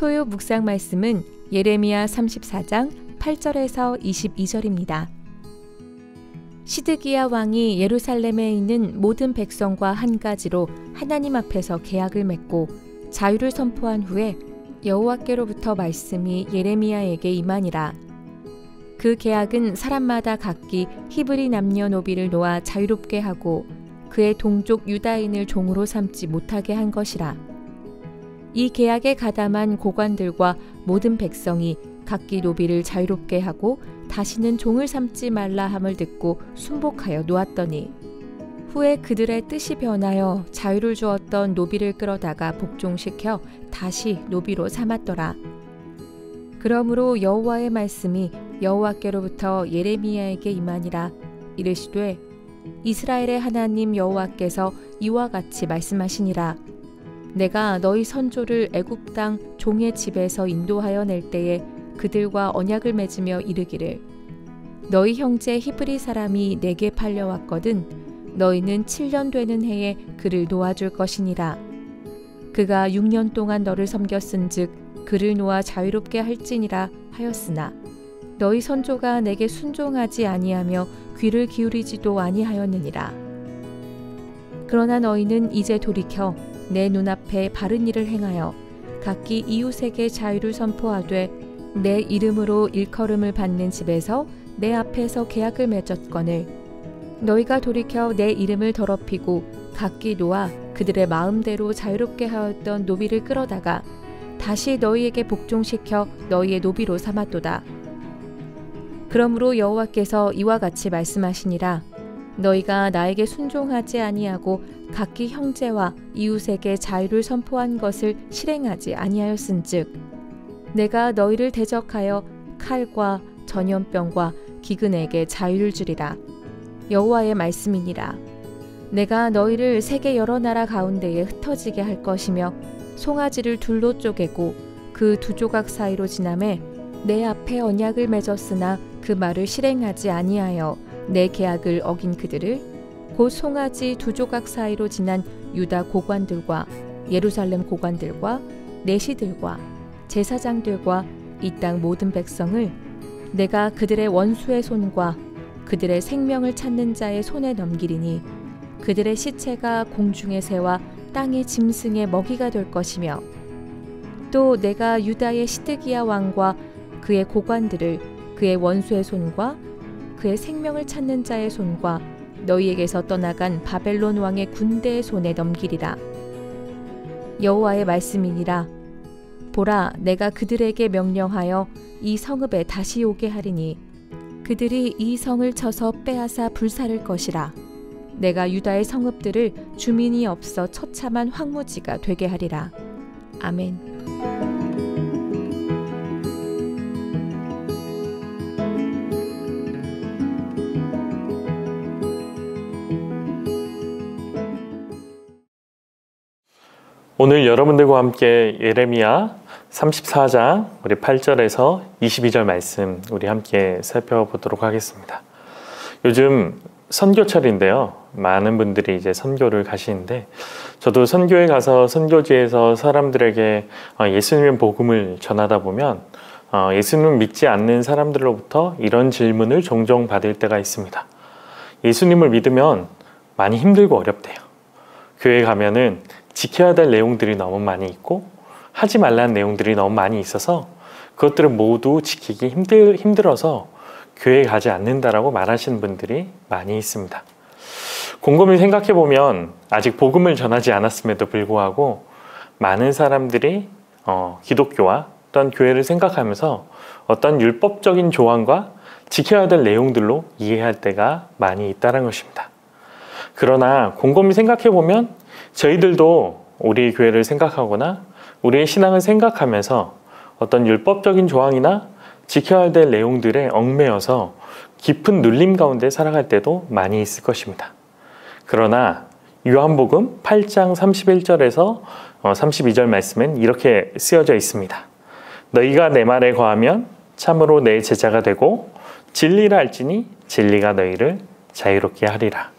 토요 묵상 말씀은 예레미야 34장 8절에서 22절입니다. 시드기야 왕이 예루살렘에 있는 모든 백성과 한 가지로 하나님 앞에서 계약을 맺고 자유를 선포한 후에 여호와께로부터 말씀이 예레미야에게 임하니라. 그 계약은 사람마다 각기 히브리 남녀노비를 놓아 자유롭게 하고 그의 동족 유다인을 종으로 삼지 못하게 한 것이라. 이 계약에 가담한 고관들과 모든 백성이 각기 노비를 자유롭게 하고 다시는 종을 삼지 말라 함을 듣고 순복하여 놓았더니 후에 그들의 뜻이 변하여 자유를 주었던 노비를 끌어다가 복종시켜 다시 노비로 삼았더라. 그러므로 여호와의 말씀이 여호와께로부터 예레미야에게 임하니라. 이르시되 이스라엘의 하나님 여호와께서 이와 같이 말씀하시니라. 내가 너희 선조를 애굽 땅 종의 집에서 인도하여 낼 때에 그들과 언약을 맺으며 이르기를 너희 형제 히브리 사람이 내게 팔려왔거든 너희는 7년 되는 해에 그를 놓아줄 것이니라. 그가 6년 동안 너를 섬겼은즉 그를 놓아 자유롭게 할지니라 하였으나 너희 선조가 내게 순종하지 아니하며 귀를 기울이지도 아니하였느니라. 그러나 너희는 이제 돌이켜 내 눈앞에 바른 일을 행하여 각기 이웃에게 자유를 선포하되 내 이름으로 일컬음을 받는 집에서 내 앞에서 계약을 맺었거늘 너희가 돌이켜 내 이름을 더럽히고 각기 놓아 그들의 마음대로 자유롭게 하였던 노비를 끌어다가 다시 너희에게 복종시켜 너희의 노비로 삼았도다. 그러므로 여호와께서 이와 같이 말씀하시니라. 너희가 나에게 순종하지 아니하고 각기 형제와 이웃에게 자유를 선포한 것을 실행하지 아니하였은즉 내가 너희를 대적하여 칼과 전염병과 기근에게 자유를 주리라. 여호와의 말씀이니라. 내가 너희를 세계 여러 나라 가운데에 흩어지게 할 것이며 송아지를 둘로 쪼개고 그 두 조각 사이로 지나매 내 앞에 언약을 맺었으나 그 말을 실행하지 아니하여 내 계약을 어긴 그들을 곧 송아지 두 조각 사이로 지난 유다 고관들과 예루살렘 고관들과 내시들과 제사장들과 이 땅 모든 백성을 내가 그들의 원수의 손과 그들의 생명을 찾는 자의 손에 넘기리니 그들의 시체가 공중의 새와 땅의 짐승의 먹이가 될 것이며 또 내가 유다의 시드기야 왕과 그의 고관들을 그의 원수의 손과 그의 생명을 찾는 자의 손과 너희에게서 떠나간 바벨론 왕의 군대의 손에 넘기리라. 여호와의 말씀이니라. 보라, 내가 그들에게 명령하여 이 성읍에 다시 오게 하리니 그들이 이 성을 쳐서 빼앗아 불사를 것이라. 내가 유다의 성읍들을 주민이 없어 처참한 황무지가 되게 하리라. 아멘. 오늘 여러분들과 함께 예레미야 34장 우리 8절에서 22절 말씀 우리 함께 살펴보도록 하겠습니다. 요즘 선교철인데요. 많은 분들이 이제 선교를 가시는데 저도 선교에 가서 선교지에서 사람들에게 예수님의 복음을 전하다 보면 예수님을 믿지 않는 사람들로부터 이런 질문을 종종 받을 때가 있습니다. 예수님을 믿으면 많이 힘들고 어렵대요. 교회 가면은 지켜야 될 내용들이 너무 많이 있고 하지 말라는 내용들이 너무 많이 있어서 그것들을 모두 지키기 힘들어서 교회에 가지 않는다라고 말하시는 분들이 많이 있습니다. 곰곰이 생각해 보면 아직 복음을 전하지 않았음에도 불구하고 많은 사람들이 기독교와 어떤 교회를 생각하면서 어떤 율법적인 조항과 지켜야 될 내용들로 이해할 때가 많이 있다는 것입니다. 그러나 곰곰이 생각해 보면 저희들도 우리 교회를 생각하거나 우리의 신앙을 생각하면서 어떤 율법적인 조항이나 지켜야 될 내용들에 얽매여서 깊은 눌림 가운데 살아갈 때도 많이 있을 것입니다. 그러나 요한복음 8장 31절에서 32절 말씀은 이렇게 쓰여져 있습니다. 너희가 내 말에 거하면 참으로 내 제자가 되고 진리를 알지니 진리가 너희를 자유롭게 하리라.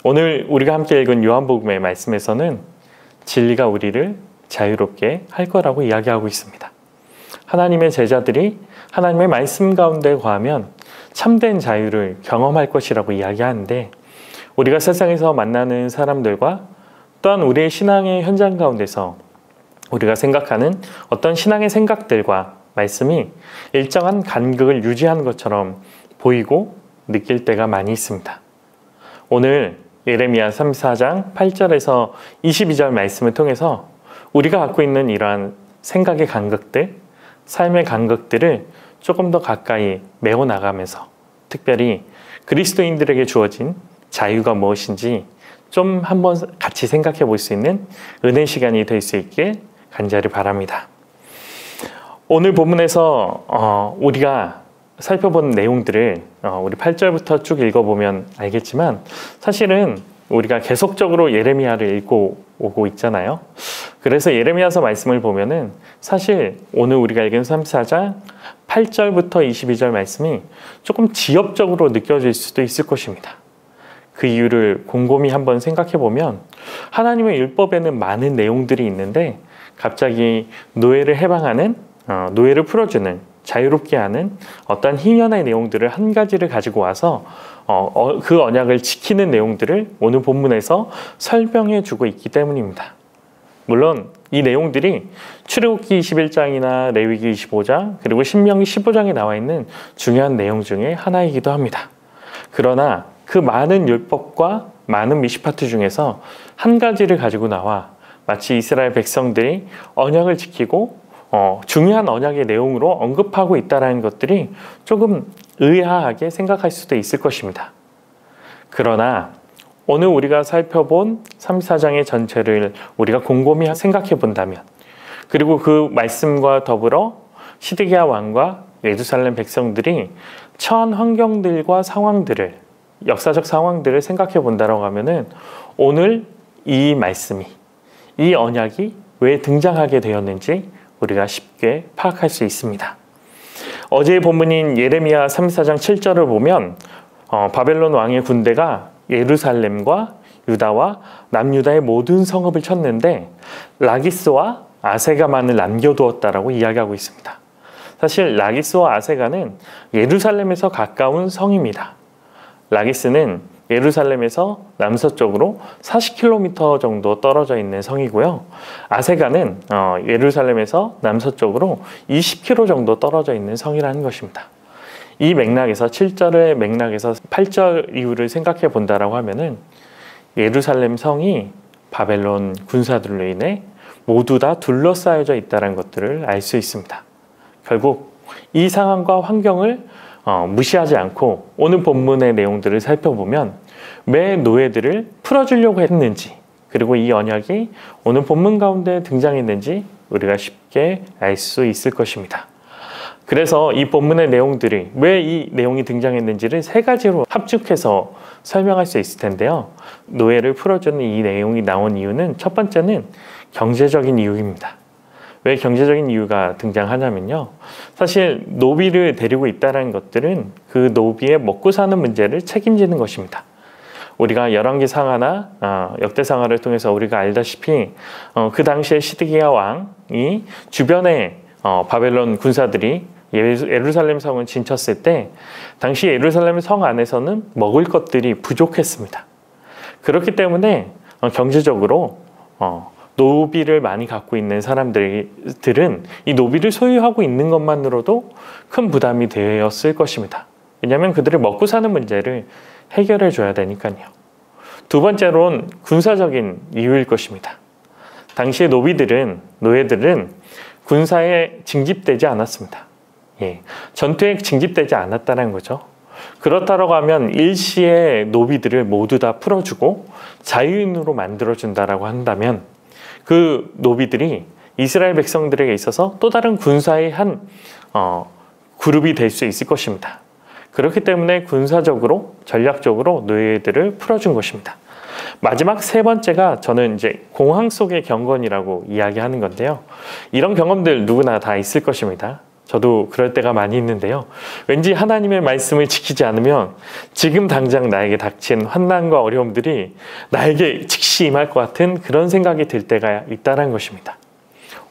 오늘 우리가 함께 읽은 요한복음의 말씀에서는 진리가 우리를 자유롭게 할 거라고 이야기하고 있습니다. 하나님의 제자들이 하나님의 말씀 가운데 거하면 참된 자유를 경험할 것이라고 이야기하는데, 우리가 세상에서 만나는 사람들과 또한 우리의 신앙의 현장 가운데서 우리가 생각하는 어떤 신앙의 생각들과 말씀이 일정한 간극을 유지하는 것처럼 보이고 느낄 때가 많이 있습니다. 오늘 예레미야 34장 8절에서 22절 말씀을 통해서 우리가 갖고 있는 이러한 생각의 간극들, 삶의 간극들을 조금 더 가까이 메워 나가면서 특별히 그리스도인들에게 주어진 자유가 무엇인지 좀 한번 같이 생각해 볼 수 있는 은혜 시간이 될 수 있게 간절히 바랍니다. 오늘 본문에서 우리가 살펴본 내용들을 우리 8절부터 쭉 읽어보면 알겠지만, 사실은 우리가 계속적으로 예레미야를 읽고 오고 있잖아요. 그래서 예레미야서 말씀을 보면은 사실 오늘 우리가 읽은 34장 8절부터 22절 말씀이 조금 지엽적으로 느껴질 수도 있을 것입니다. 그 이유를 곰곰이 한번 생각해 보면, 하나님의 율법에는 많은 내용들이 있는데 갑자기 노예를 해방하는, 노예를 풀어주는, 자유롭게 하는 어떤 희년의 내용들을 한 가지를 가지고 와서 그 언약을 지키는 내용들을 오늘 본문에서 설명해 주고 있기 때문입니다. 물론 이 내용들이 출애굽기 21장이나 레위기 25장 그리고 신명기 15장에 나와 있는 중요한 내용 중에 하나이기도 합니다. 그러나 그 많은 율법과 많은 미시파트 중에서 한 가지를 가지고 나와 마치 이스라엘 백성들이 언약을 지키고 중요한 언약의 내용으로 언급하고 있다는 것들이 조금 의아하게 생각할 수도 있을 것입니다. 그러나 오늘 우리가 살펴본 34장의 전체를 우리가 곰곰이 생각해 본다면, 그리고 그 말씀과 더불어 시드기야 왕과 예루살렘 백성들이 처한 환경들과 상황들을, 역사적 상황들을 생각해 본다라고 하면은 오늘 이 말씀이, 이 언약이 왜 등장하게 되었는지 우리가 쉽게 파악할 수 있습니다. 어제의 본문인 예레미야 34장 7절을 보면 바벨론 왕의 군대가 예루살렘과 유다와 남유다의 모든 성읍을 쳤는데 라기스와 아세가만을 남겨두었다라고 이야기하고 있습니다. 사실 라기스와 아세가는 예루살렘에서 가까운 성입니다. 라기스는 예루살렘에서 남서쪽으로 40km 정도 떨어져 있는 성이고요. 아세가는 예루살렘에서 남서쪽으로 20km 정도 떨어져 있는 성이라는 것입니다. 이 맥락에서 7절의 맥락에서 8절 이후를 생각해 본다라고 하면은 예루살렘 성이 바벨론 군사들로 인해 모두 다 둘러싸여져 있다는 것들을 알 수 있습니다. 결국 이 상황과 환경을 무시하지 않고 오늘 본문의 내용들을 살펴보면 왜 노예들을 풀어주려고 했는지, 그리고 이 언약이 오늘 본문 가운데 등장했는지 우리가 쉽게 알 수 있을 것입니다. 그래서 이 본문의 내용들이 왜 이 내용이 등장했는지를 세 가지로 합축해서 설명할 수 있을 텐데요. 노예를 풀어주는 이 내용이 나온 이유는 첫 번째는 경제적인 이유입니다. 왜 경제적인 이유가 등장하냐면요, 사실 노비를 데리고 있다는 것들은 그 노비의 먹고 사는 문제를 책임지는 것입니다. 우리가 열왕기 상하나 역대상하를 통해서 우리가 알다시피 그 당시에 시드기야 왕이 주변에 바벨론 군사들이 예루살렘 성을 진쳤을 때 당시 예루살렘 성 안에서는 먹을 것들이 부족했습니다. 그렇기 때문에 경제적으로 노비를 많이 갖고 있는 사람들은 이 노비를 소유하고 있는 것만으로도 큰 부담이 되었을 것입니다. 왜냐하면 그들이 먹고 사는 문제를 해결해 줘야 되니까요. 두 번째로는 군사적인 이유일 것입니다. 당시의 노예들은 군사에 징집되지 않았습니다. 전투에 징집되지 않았다는 거죠. 그렇다고 하면 일시에 노비들을 모두 다 풀어주고 자유인으로 만들어준다라고 한다면 그 노비들이 이스라엘 백성들에게 있어서 또 다른 군사의 한 그룹이 될 수 있을 것입니다. 그렇기 때문에 군사적으로 전략적으로 노예들을 풀어준 것입니다. 마지막 세 번째가 저는 이제 공황 속의 경건이라고 이야기하는 건데요. 이런 경험들 누구나 다 있을 것입니다. 저도 그럴 때가 많이 있는데요. 왠지 하나님의 말씀을 지키지 않으면 지금 당장 나에게 닥친 환난과 어려움들이 나에게 즉시 임할 것 같은 그런 생각이 들 때가 있다는 것입니다.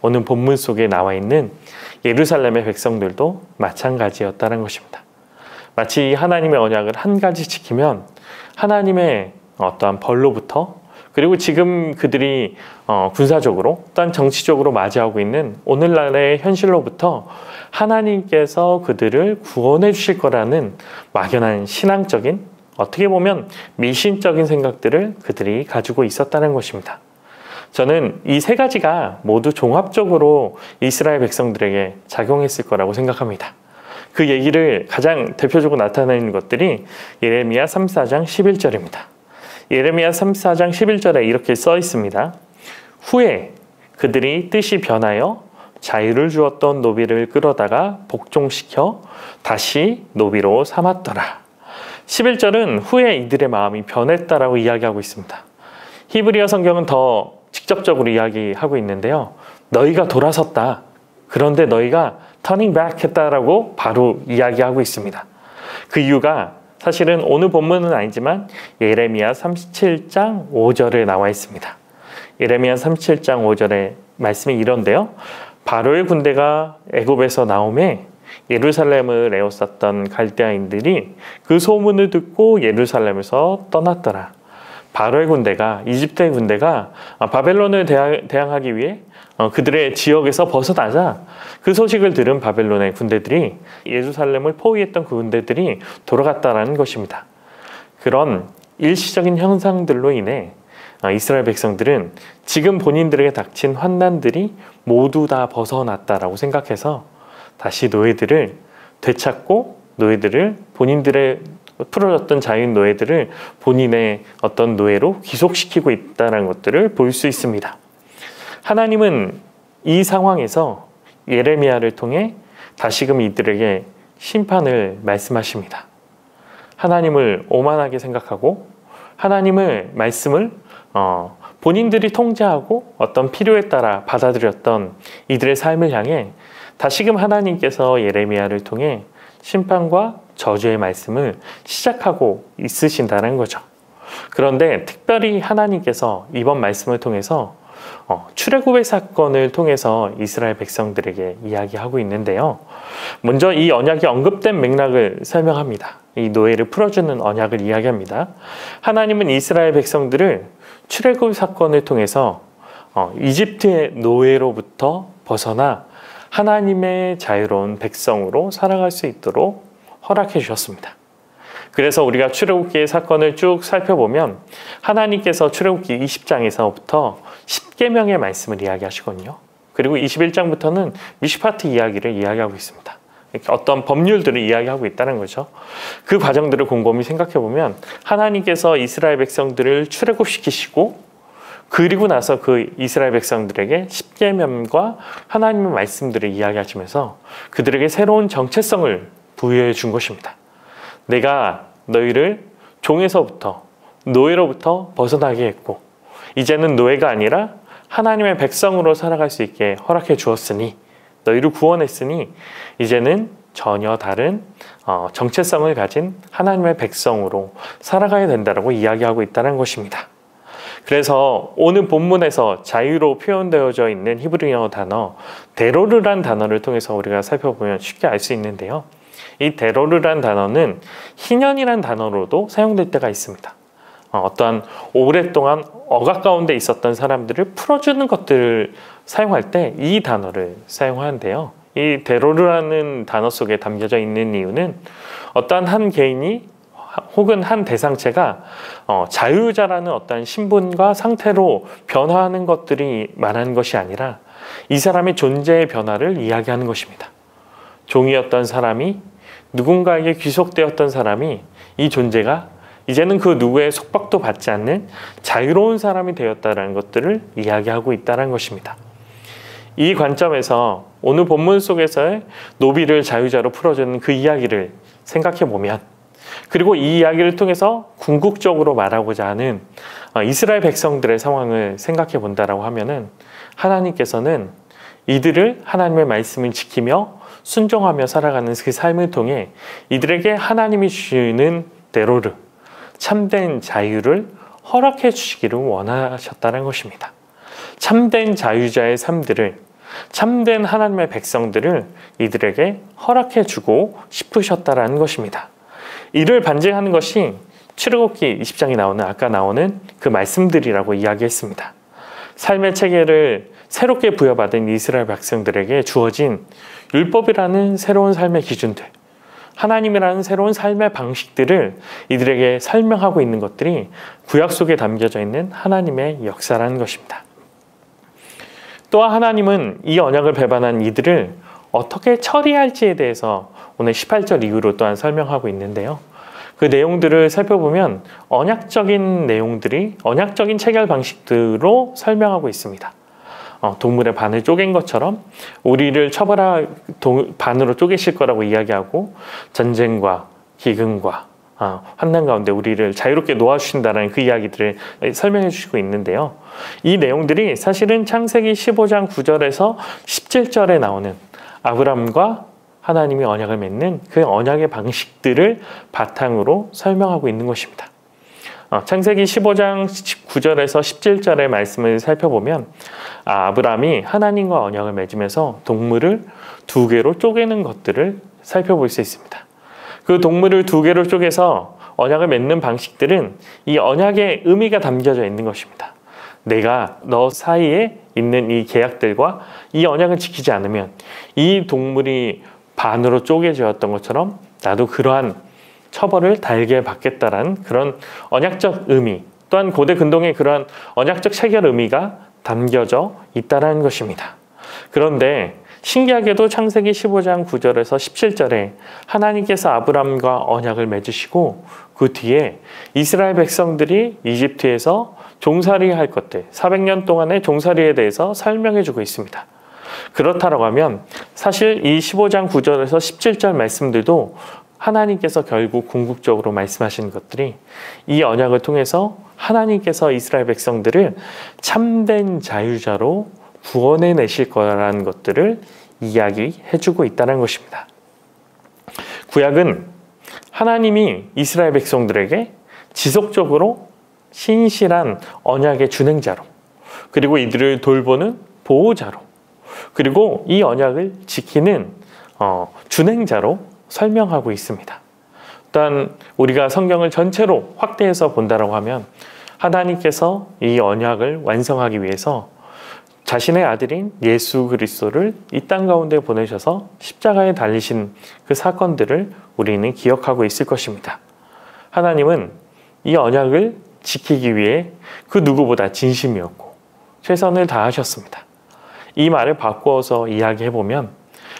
오늘 본문 속에 나와 있는 예루살렘의 백성들도 마찬가지였다는 것입니다. 마치 하나님의 언약을 한 가지 지키면 하나님의 어떠한 벌로부터, 그리고 지금 그들이 군사적으로 또한 정치적으로 맞이하고 있는 오늘날의 현실로부터 하나님께서 그들을 구원해 주실 거라는 막연한 신앙적인, 어떻게 보면 미신적인 생각들을 그들이 가지고 있었다는 것입니다. 저는 이 세 가지가 모두 종합적으로 이스라엘 백성들에게 작용했을 거라고 생각합니다. 그 얘기를 가장 대표적으로 나타내는 것들이 예레미야 3, 4장 11절입니다. 예레미야 3, 4장 11절에 이렇게 써 있습니다. 후에 그들이 뜻이 변하여 자유를 주었던 노비를 끌어다가 복종시켜 다시 노비로 삼았더라. 11절은 후에 이들의 마음이 변했다라고 이야기하고 있습니다. 히브리어 성경은 더 직접적으로 이야기하고 있는데요. 너희가 돌아섰다. 그런데 너희가 turning back 했다라고 바로 이야기하고 있습니다. 그 이유가 사실은 오늘 본문은 아니지만 예레미야 37장 5절에 나와 있습니다. 예레미야 37장 5절의 말씀이 이런데요. 바로의 군대가 애굽에서 나오매 예루살렘을 에워쌌던 갈대아인들이 그 소문을 듣고 예루살렘에서 떠났더라. 바로의 군대가, 이집트의 군대가 바벨론을 대항하기 위해 그들의 지역에서 벗어나자 그 소식을 들은 바벨론의 군대들이, 예루살렘을 포위했던 그 군대들이 돌아갔다라는 것입니다. 그런 일시적인 현상들로 인해 이스라엘 백성들은 지금 본인들에게 닥친 환난들이 모두 다 벗어났다라고 생각해서 다시 노예들을 되찾고, 노예들을 본인들의 풀어졌던 자유인 노예들을 본인의 어떤 노예로 귀속시키고 있다는 것들을 볼 수 있습니다. 하나님은 이 상황에서 예레미야를 통해 다시금 이들에게 심판을 말씀하십니다. 하나님을 오만하게 생각하고 하나님의 말씀을 본인들이 통제하고 어떤 필요에 따라 받아들였던 이들의 삶을 향해 다시금 하나님께서 예레미야를 통해 심판과 저주의 말씀을 시작하고 있으신다는 거죠. 그런데 특별히 하나님께서 이번 말씀을 통해서 출애굽의 사건을 통해서 이스라엘 백성들에게 이야기하고 있는데요. 먼저 이 언약이 언급된 맥락을 설명합니다. 이 노예를 풀어주는 언약을 이야기합니다. 하나님은 이스라엘 백성들을 출애굽 사건을 통해서 이집트의 노예로부터 벗어나 하나님의 자유로운 백성으로 살아갈 수 있도록 허락해 주셨습니다. 그래서 우리가 출애굽기의 사건을 쭉 살펴보면 하나님께서 출애굽기 20장에서부터 10계명의 말씀을 이야기하시거든요. 그리고 21장부터는 미슈파트 이야기를 이야기하고 있습니다. 어떤 법률들을 이야기하고 있다는 거죠. 그 과정들을 곰곰이 생각해 보면 하나님께서 이스라엘 백성들을 출애굽시키시고, 그리고 나서 그 이스라엘 백성들에게 십계명과 하나님의 말씀들을 이야기하시면서 그들에게 새로운 정체성을 부여해 준 것입니다. 내가 너희를 종에서부터, 노예로부터 벗어나게 했고, 이제는 노예가 아니라 하나님의 백성으로 살아갈 수 있게 허락해 주었으니, 너희를 구원했으니 이제는 전혀 다른 정체성을 가진 하나님의 백성으로 살아가야 된다고 이야기하고 있다는 것입니다. 그래서 오늘 본문에서 자유로 표현되어져 있는 히브리어 단어 데로르란 단어를 통해서 우리가 살펴보면 쉽게 알 수 있는데요. 이 데로르란 단어는 희년이란 단어로도 사용될 때가 있습니다. 어떠한 오랫동안 억압 가운데 있었던 사람들을 풀어주는 것들을 사용할 때 이 단어를 사용하는데요. 이 데로르라는 단어 속에 담겨져 있는 이유는 어떠한 한 개인이 혹은 한 대상체가 자유자라는 어떤 신분과 상태로 변화하는 것들이 말하는 것이 아니라 이 사람의 존재의 변화를 이야기하는 것입니다. 종이었던 사람이, 누군가에게 귀속되었던 사람이, 이 존재가 이제는 그 누구의 속박도 받지 않는 자유로운 사람이 되었다는 것들을 이야기하고 있다는 것입니다. 이 관점에서 오늘 본문 속에서의 노비를 자유자로 풀어주는 그 이야기를 생각해 보면, 그리고 이 이야기를 통해서 궁극적으로 말하고자 하는 이스라엘 백성들의 상황을 생각해 본다라고 하면은, 하나님께서는 이들을 하나님의 말씀을 지키며 순종하며 살아가는 그 삶을 통해 이들에게 하나님이 주시는 데로르, 참된 자유를 허락해 주시기를 원하셨다는 것입니다. 참된 자유자의 삶들을 참된 하나님의 백성들을 이들에게 허락해 주고 싶으셨다라는 것입니다. 이를 반증하는 것이 출애굽기 20장에 나오는 아까 나오는 그 말씀들이라고 이야기했습니다. 삶의 체계를 새롭게 부여받은 이스라엘 백성들에게 주어진 율법이라는 새로운 삶의 기준들, 하나님이라는 새로운 삶의 방식들을 이들에게 설명하고 있는 것들이 구약 속에 담겨져 있는 하나님의 역사라는 것입니다. 또한 하나님은 이 언약을 배반한 이들을 어떻게 처리할지에 대해서 오늘 18절 이후로 또한 설명하고 있는데요. 그 내용들을 살펴보면 언약적인 내용들이 언약적인 체결 방식들로 설명하고 있습니다. 동물의 반을 쪼갠 것처럼 우리를 반으로 쪼개실 거라고 이야기하고 전쟁과 기근과 환난 가운데 우리를 자유롭게 놓아주신다는 그 이야기들을 설명해 주시고 있는데요. 이 내용들이 사실은 창세기 15장 9절에서 17절에 나오는 아브람과 하나님이 언약을 맺는 그 언약의 방식들을 바탕으로 설명하고 있는 것입니다. 창세기 15장 9절에서 17절의 말씀을 살펴보면 아브람이 하나님과 언약을 맺으면서 동물을 2개로 쪼개는 것들을 살펴볼 수 있습니다. 그 동물을 2개로 쪼개서 언약을 맺는 방식들은 이 언약의 의미가 담겨져 있는 것입니다. 내가 너 사이에 있는 이 계약들과 이 언약을 지키지 않으면 이 동물이 반으로 쪼개졌던 것처럼 나도 그러한 처벌을 달게 받겠다라는 그런 언약적 의미, 또한 고대 근동의 그러한 언약적 체결 의미가 담겨져 있다는 것입니다. 그런데 신기하게도 창세기 15장 9절에서 17절에 하나님께서 아브람과 언약을 맺으시고 그 뒤에 이스라엘 백성들이 이집트에서 종살이 할 것들, 400년 동안의 종살이에 대해서 설명해 주고 있습니다. 그렇다고 하면 사실 이 15장 9절에서 17절 말씀들도 하나님께서 결국 궁극적으로 말씀하신 것들이 이 언약을 통해서 하나님께서 이스라엘 백성들을 참된 자유자로 구원해 내실 거라는 것들을 이야기해 주고 있다는 것입니다. 구약은 하나님이 이스라엘 백성들에게 지속적으로 신실한 언약의 준행자로, 그리고 이들을 돌보는 보호자로, 그리고 이 언약을 지키는 준행자로 설명하고 있습니다. 또한 우리가 성경을 전체로 확대해서 본다고 하면 하나님께서 이 언약을 완성하기 위해서 자신의 아들인 예수 그리스도를 이 땅 가운데 보내셔서 십자가에 달리신 그 사건들을 우리는 기억하고 있을 것입니다. 하나님은 이 언약을 지키기 위해 그 누구보다 진심이었고 최선을 다하셨습니다. 이 말을 바꾸어서 이야기해보면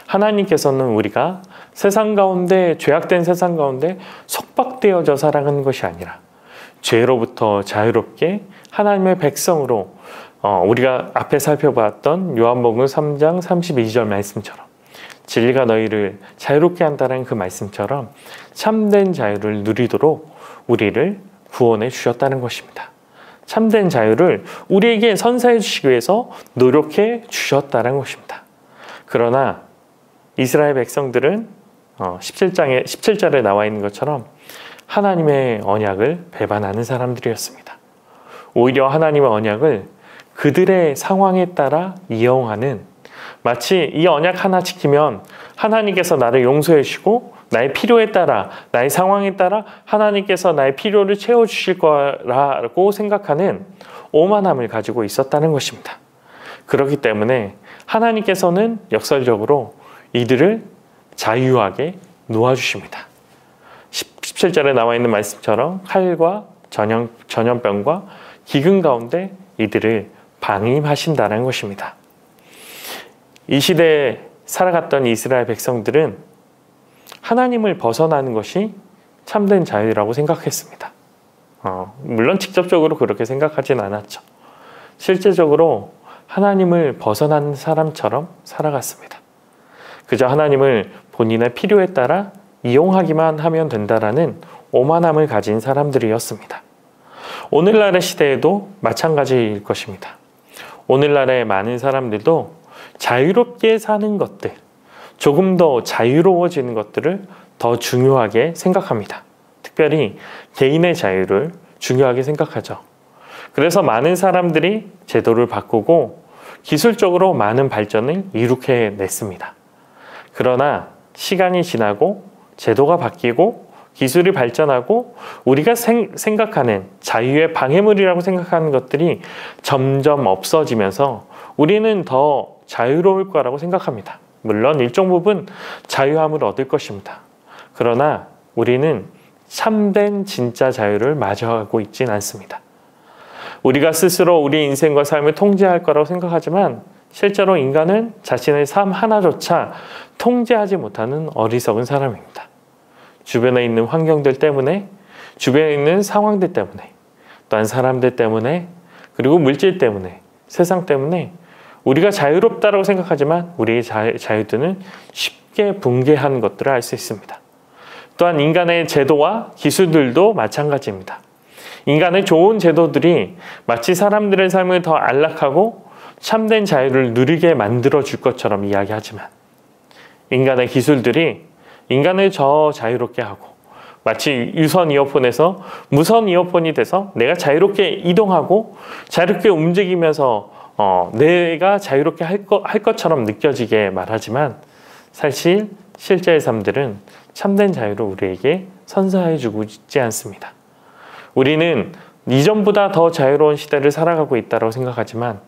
하나님께서는 우리가 세상 가운데, 죄악된 세상 가운데 속박되어져 살아가는 것이 아니라 죄로부터 자유롭게 하나님의 백성으로 우리가 앞에 살펴봤던 요한복음 3장 32절 말씀처럼 진리가 너희를 자유롭게 한다는 그 말씀처럼 참된 자유를 누리도록 우리를 구원해 주셨다는 것입니다. 참된 자유를 우리에게 선사해 주시기 위해서 노력해 주셨다는 것입니다. 그러나 이스라엘 백성들은 17절에 나와 있는 것처럼 하나님의 언약을 배반하는 사람들이었습니다. 오히려 하나님의 언약을 그들의 상황에 따라 이용하는, 마치 이 언약 하나 지키면 하나님께서 나를 용서해 주시고 나의 필요에 따라, 나의 상황에 따라 하나님께서 나의 필요를 채워주실 거라고 생각하는 오만함을 가지고 있었다는 것입니다. 그렇기 때문에 하나님께서는 역설적으로 이들을 자유하게 놓아주십니다. 17절에 나와 있는 말씀처럼 칼과 전염병과 기근 가운데 이들을 방임하신다는 것입니다. 이 시대에 살아갔던 이스라엘 백성들은 하나님을 벗어나는 것이 참된 자유라고 생각했습니다. 물론 직접적으로 그렇게 생각하진 않았죠. 실제적으로 하나님을 벗어난 사람처럼 살아갔습니다. 그저 하나님을 본인의 필요에 따라 이용하기만 하면 된다라는 오만함을 가진 사람들이었습니다. 오늘날의 시대에도 마찬가지일 것입니다. 오늘날의 많은 사람들도 자유롭게 사는 것들, 조금 더 자유로워지는 것들을 더 중요하게 생각합니다. 특별히 개인의 자유를 중요하게 생각하죠. 그래서 많은 사람들이 제도를 바꾸고 기술적으로 많은 발전을 이룩해냈습니다. 그러나 시간이 지나고 제도가 바뀌고 기술이 발전하고 우리가 생각하는 자유의 방해물이라고 생각하는 것들이 점점 없어지면서 우리는 더 자유로울 거라고 생각합니다. 물론 일정 부분 자유함을 얻을 것입니다. 그러나 우리는 참된 진짜 자유를 마주하고 있진 않습니다. 우리가 스스로 우리 인생과 삶을 통제할 거라고 생각하지만 실제로 인간은 자신의 삶 하나조차 통제하지 못하는 어리석은 사람입니다. 주변에 있는 환경들 때문에, 주변에 있는 상황들 때문에, 또한 사람들 때문에, 그리고 물질 때문에, 세상 때문에 우리가 자유롭다고 생각하지만 우리의 자유들은 쉽게 붕괴하는 것들을 알 수 있습니다. 또한 인간의 제도와 기술들도 마찬가지입니다. 인간의 좋은 제도들이 마치 사람들의 삶을 더 안락하고 참된 자유를 누리게 만들어 줄 것처럼 이야기하지만 인간의 기술들이 인간을 더 자유롭게 하고 마치 유선 이어폰에서 무선 이어폰이 돼서 내가 자유롭게 이동하고 자유롭게 움직이면서 내가 자유롭게 할 것처럼 느껴지게 말하지만 사실 실제의 삶들은 참된 자유를 우리에게 선사해 주고 있지 않습니다. 우리는 이전보다 더 자유로운 시대를 살아가고 있다고 생각하지만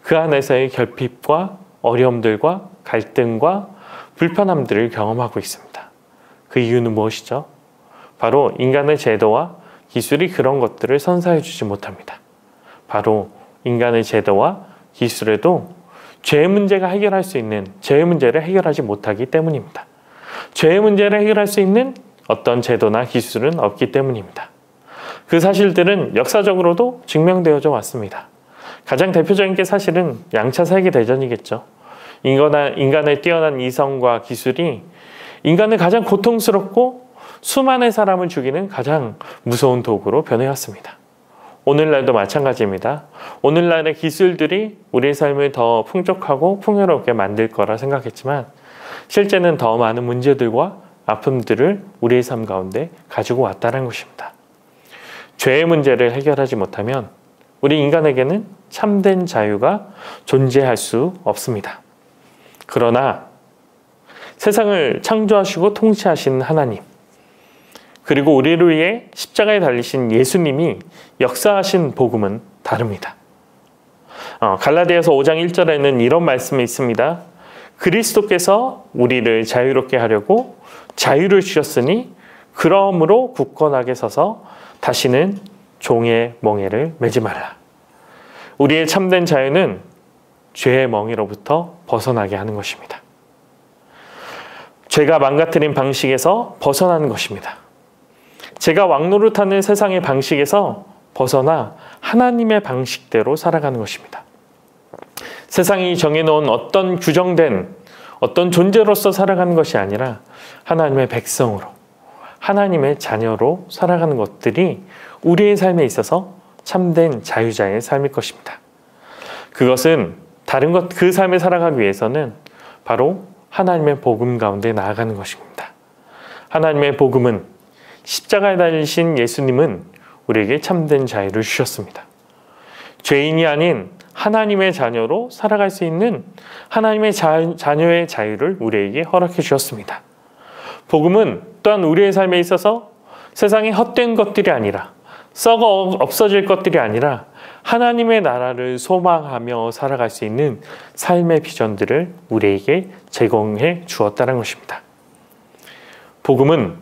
그 안에서의 결핍과 어려움들과 갈등과 불편함들을 경험하고 있습니다. 그 이유는 무엇이죠? 바로 인간의 제도와 기술이 그런 것들을 선사해 주지 못합니다. 바로 인간의 제도와 기술에도 죄의 문제가 해결할 수 있는 죄의 문제를 해결하지 못하기 때문입니다. 죄의 문제를 해결할 수 있는 어떤 제도나 기술은 없기 때문입니다. 그 사실들은 역사적으로도 증명되어져 왔습니다. 가장 대표적인 게 사실은 양차 세계대전이겠죠. 인간의 뛰어난 이성과 기술이 인간을 가장 고통스럽고 수많은 사람을 죽이는 가장 무서운 도구로 변해왔습니다. 오늘날도 마찬가지입니다. 오늘날의 기술들이 우리의 삶을 더 풍족하고 풍요롭게 만들 거라 생각했지만 실제는 더 많은 문제들과 아픔들을 우리의 삶 가운데 가지고 왔다는 것입니다. 죄의 문제를 해결하지 못하면 우리 인간에게는 참된 자유가 존재할 수 없습니다. 그러나 세상을 창조하시고 통치하신 하나님, 그리고 우리를 위해 십자가에 달리신 예수님이 역사하신 복음은 다릅니다. 갈라디아서 5장 1절에는 이런 말씀이 있습니다. 그리스도께서 우리를 자유롭게 하려고 자유를 주셨으니 그러므로 굳건하게 서서 다시는 종의 멍에를 매지 말라. 우리의 참된 자유는 죄의 멍에로부터 벗어나게 하는 것입니다. 죄가 망가뜨린 방식에서 벗어나는 것입니다. 제가 왕노릇하는 세상의 방식에서 벗어나 하나님의 방식대로 살아가는 것입니다. 세상이 정해놓은 어떤 규정된 어떤 존재로서 살아가는 것이 아니라 하나님의 백성으로, 하나님의 자녀로 살아가는 것들이 우리의 삶에 있어서 참된 자유자의 삶일 것입니다. 그것은 그 삶을 살아가기 위해서는 바로 하나님의 복음 가운데 나아가는 것입니다. 하나님의 복음은 십자가에 달리신 예수님은 우리에게 참된 자유를 주셨습니다. 죄인이 아닌 하나님의 자녀로 살아갈 수 있는 하나님의 자녀의 자유를 우리에게 허락해 주셨습니다. 복음은 또한 우리의 삶에 있어서 세상의 헛된 것들이 아니라 썩어 없어질 것들이 아니라 하나님의 나라를 소망하며 살아갈 수 있는 삶의 비전들을 우리에게 제공해 주었다는 것입니다. 복음은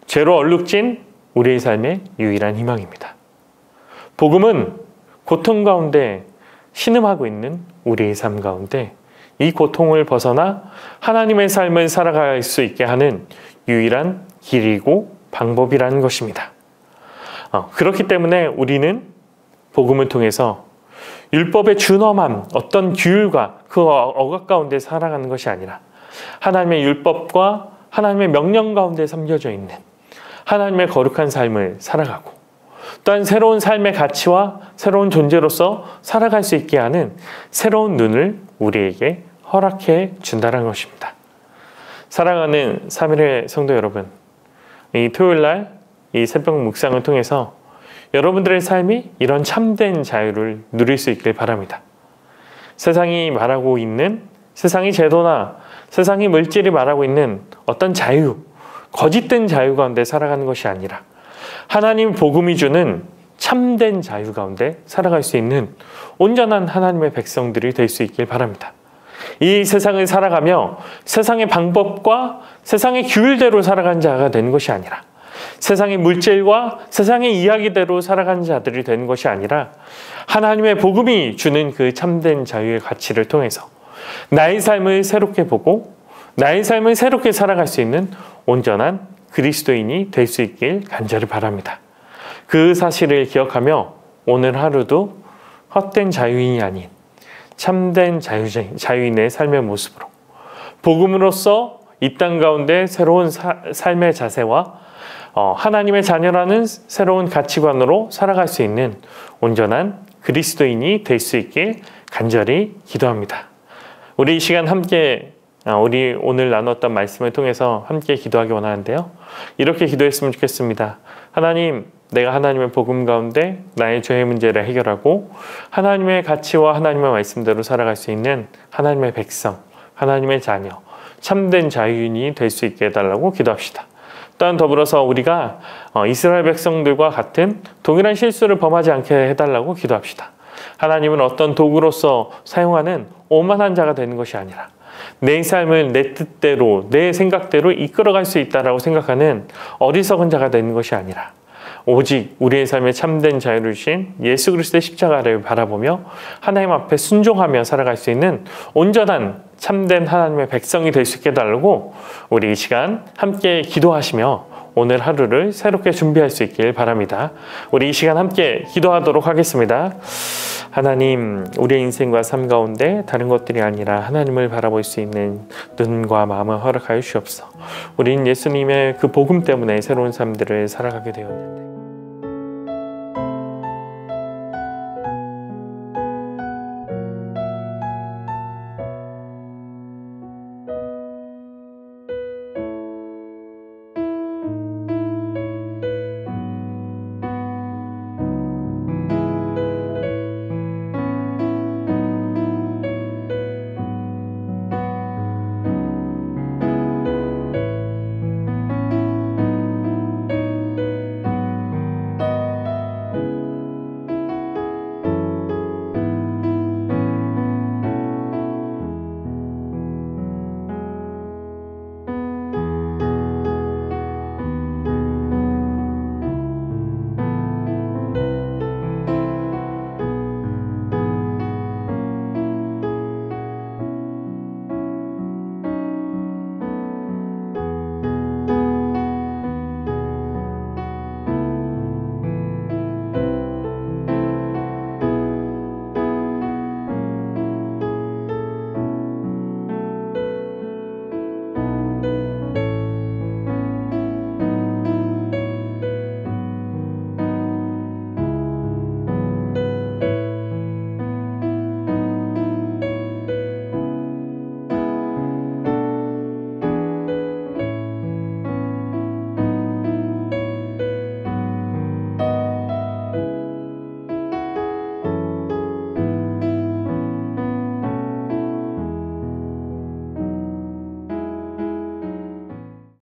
죄로 얼룩진 우리의 삶의 유일한 희망입니다. 복음은 고통 가운데 신음하고 있는 우리의 삶 가운데 이 고통을 벗어나 하나님의 삶을 살아갈 수 있게 하는 유일한 길이고 방법이라는 것입니다. 그렇기 때문에 우리는 복음을 통해서 율법의 준엄함, 어떤 규율과 그 억압 가운데 살아가는 것이 아니라 하나님의 율법과 하나님의 명령 가운데 담겨져 있는 하나님의 거룩한 삶을 살아가고 또한 새로운 삶의 가치와 새로운 존재로서 살아갈 수 있게 하는 새로운 눈을 우리에게 허락해 준다는 것입니다. 사랑하는 3일의 성도 여러분, 이 토요일날 이 새벽 묵상을 통해서 여러분들의 삶이 이런 참된 자유를 누릴 수 있길 바랍니다. 세상이 말하고 있는 세상의 제도나 세상의 물질이 말하고 있는 어떤 자유, 거짓된 자유 가운데 살아가는 것이 아니라 하나님 복음이 주는 참된 자유 가운데 살아갈 수 있는 온전한 하나님의 백성들이 될 수 있길 바랍니다. 이 세상을 살아가며 세상의 방법과 세상의 규율대로 살아가는 자가 되는 것이 아니라 세상의 물질과 세상의 이야기대로 살아가는 자들이 되는 것이 아니라 하나님의 복음이 주는 그 참된 자유의 가치를 통해서 나의 삶을 새롭게 보고 나의 삶을 새롭게 살아갈 수 있는 온전한 그리스도인이 될 수 있길 간절히 바랍니다. 그 사실을 기억하며 오늘 하루도 헛된 자유인이 아닌 참된 자유인의 삶의 모습으로 복음으로써 이 땅 가운데 새로운 삶의 자세와 하나님의 자녀라는 새로운 가치관으로 살아갈 수 있는 온전한 그리스도인이 될 수 있길 간절히 기도합니다. 우리 이 시간 함께 우리 오늘 나눴던 말씀을 통해서 함께 기도하기 원하는데요. 이렇게 기도했으면 좋겠습니다. 하나님, 내가 하나님의 복음 가운데 나의 죄의 문제를 해결하고 하나님의 가치와 하나님의 말씀대로 살아갈 수 있는 하나님의 백성, 하나님의 자녀, 참된 자유인이 될 수 있게 해달라고 기도합시다. 또한 더불어서 우리가 이스라엘 백성들과 같은 동일한 실수를 범하지 않게 해달라고 기도합시다. 하나님은 어떤 도구로서 사용하는 오만한 자가 되는 것이 아니라 내 삶을 내 뜻대로 내 생각대로 이끌어갈 수 있다라고 생각하는 어리석은 자가 되는 것이 아니라 오직 우리의 삶에 참된 자유를 주신 예수 그리스도의 십자가를 바라보며 하나님 앞에 순종하며 살아갈 수 있는 온전한 참된 하나님의 백성이 될 수 있게 해달라고 우리 이 시간 함께 기도하시며 오늘 하루를 새롭게 준비할 수 있길 바랍니다. 우리 이 시간 함께 기도하도록 하겠습니다. 하나님, 우리의 인생과 삶 가운데 다른 것들이 아니라 하나님을 바라볼 수 있는 눈과 마음을 허락하여 주시옵소서. 우린 예수님의 그 복음 때문에 새로운 삶들을 살아가게 되었는데